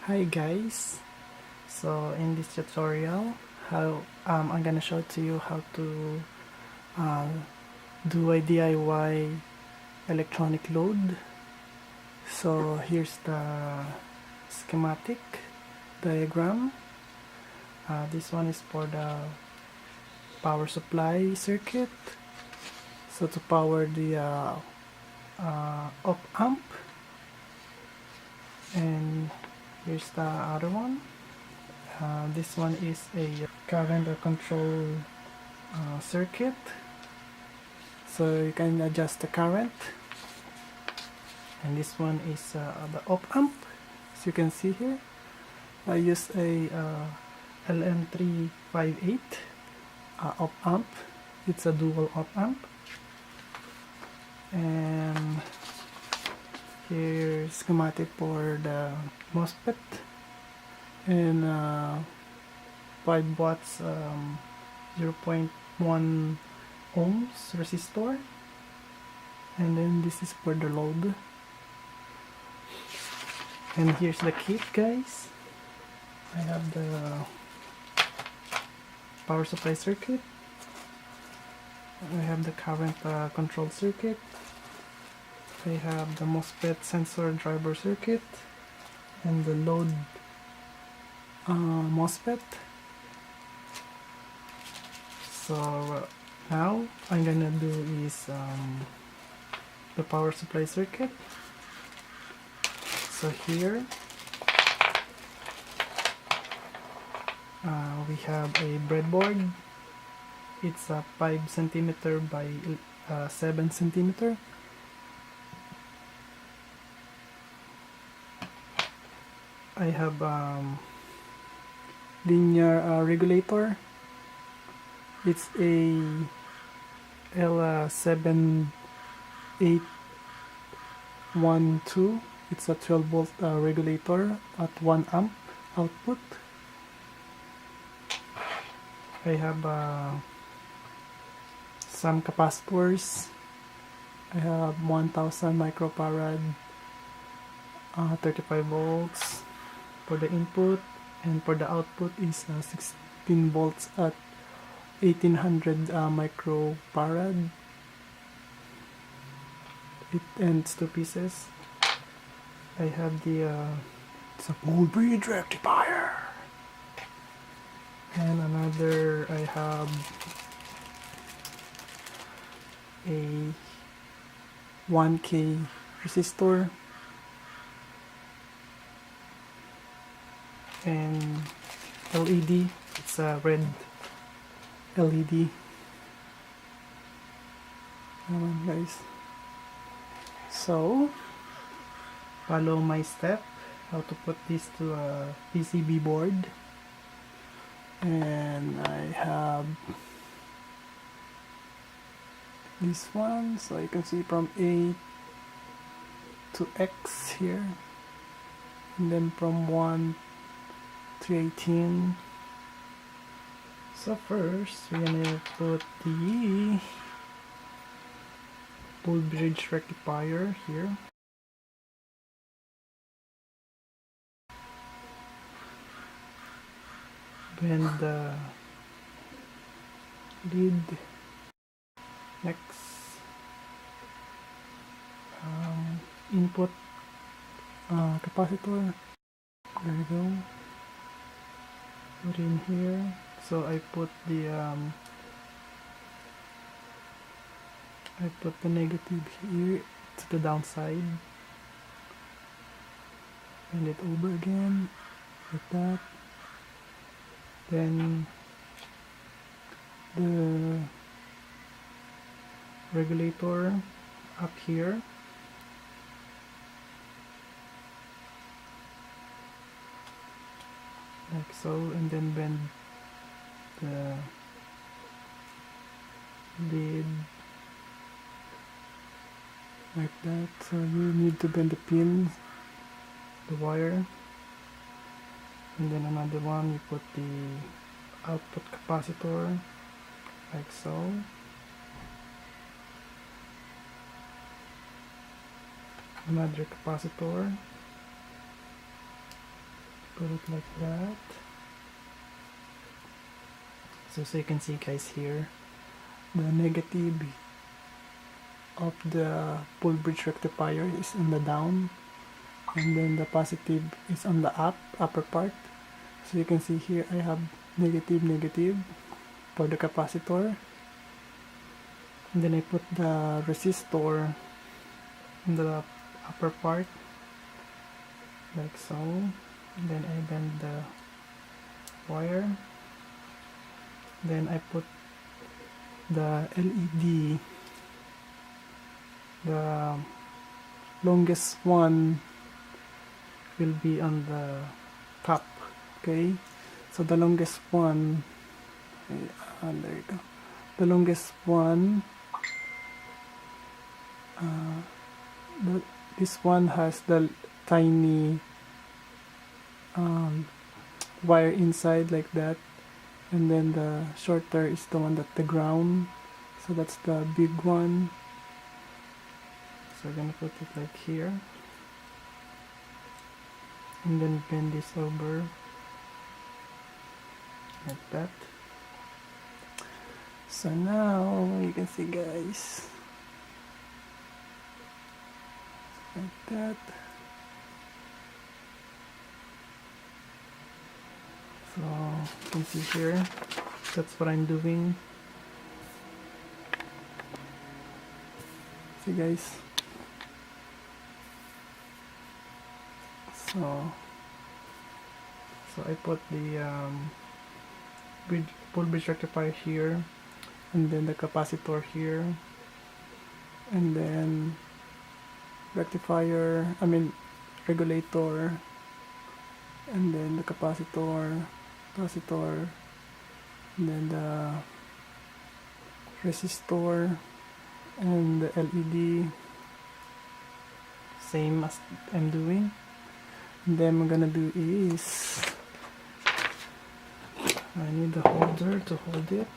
Hi guys, so in this tutorial I'm gonna show to you how to uh, do a DIY electronic load. So here's the schematic diagram. This one is for the power supply circuit, so to power the op amp, and here's the other one. This one is a current or control circuit, so you can adjust the current. And this one is the op amp. As you can see here, I use a LM358 op amp. It's a dual op amp. And here's schematic for the MOSFET and 5 watts 0.1 ohms resistor, and then this is for the load. And here's the kit, guys. I have the power supply circuit, I have the current control circuit, I have the MOSFET sensor driver circuit, and the load MOSFET. So now I'm gonna do is the power supply circuit. So here we have a breadboard. It's a 5 centimeter by 7 centimeter. I have linear regulator. It's a L7812. It's a 12 volt regulator at 1 amp output. I have some capacitors. I have 1000 microfarad, 35 volts for the input, and for the output is 16 volts at 1800 microfarad. It ends 2 pieces. I have the it's a full bridge rectifier, and another I have a 1K resistor and LED. It's a red LED. Come on, guys. So follow my step how to put this to a PCB board. And I have this one, so you can see from A to X here, and then from 1 to 18. So first we're gonna put the full bridge rectifier here. Bend the lid. Next, input capacitor. There you go. Put in here. So I put the negative here to the downside. Bend it over again, like that. Then the regulator up here, like so, and then bend the lid like that. So you need to bend the pins, the wire, and then another one you put the output capacitor like so. Another capacitor, put it like that. So you can see guys here, the negative of the full bridge rectifier is in the down, and then the positive is on the upper part. So you can see here I have negative for the capacitor, and then I put the resistor in the upper part like so, and then I bend the wire, then I put the LED, the longest one will be on the top. Okay, so the longest one, there you go, the longest one, this one has the tiny wire inside like that, and then the shorter is the one at the ground, so that's the big one. So we're gonna put it like here, and then bend this over like that. So now you can see guys, like that. So you can see here, that's what I'm doing. See guys, so I put the full bridge rectifier here, and then the capacitor here, and then rectifier, regulator, and then the capacitor, and then the resistor, and the LED, same as I'm doing. And then I'm gonna do is, I need the holder to hold it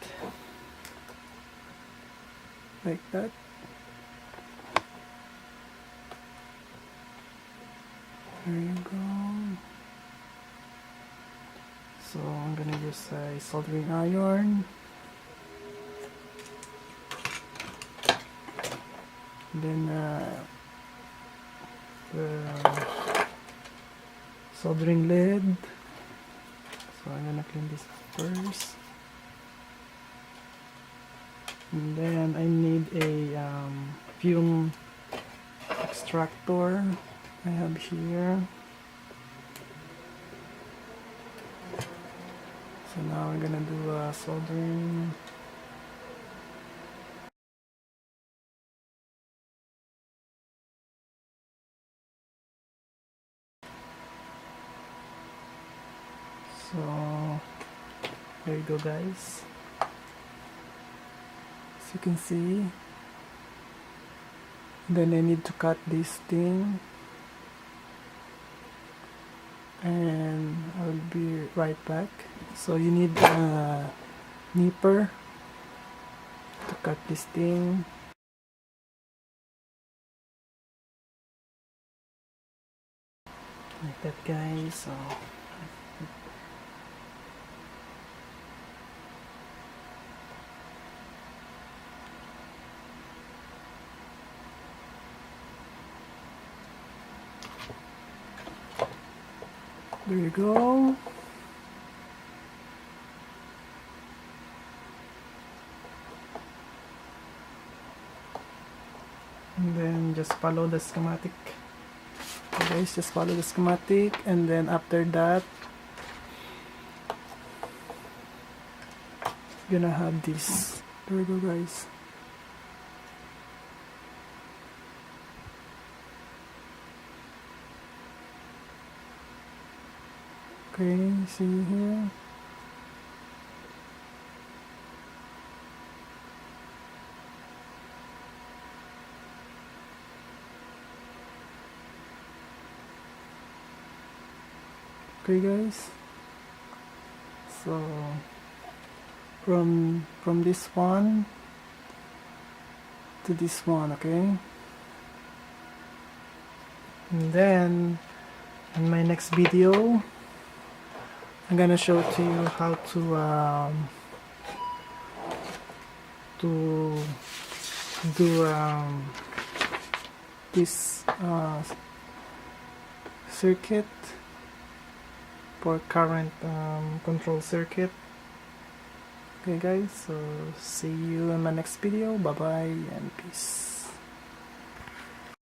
like that. There you go. So I'm gonna use a soldering iron, then the soldering lead. So I'm gonna clean this first, and then I need a fume extractor I have here. So now we're gonna do soldering. So there you go guys, as you can see. Then I need to cut this thing, and I'll be right back. So you need a nipper to cut this thing. Like that guys. So there you go. And then just follow the schematic. Okay, guys, just follow the schematic, and then after that you're gonna have this. There you go guys. Okay, see here. Okay guys, so from this one to this one, okay, and then in my next video I'm gonna show to you how to do this circuit for current control circuit. Okay guys, so see you in my next video. Bye bye and peace.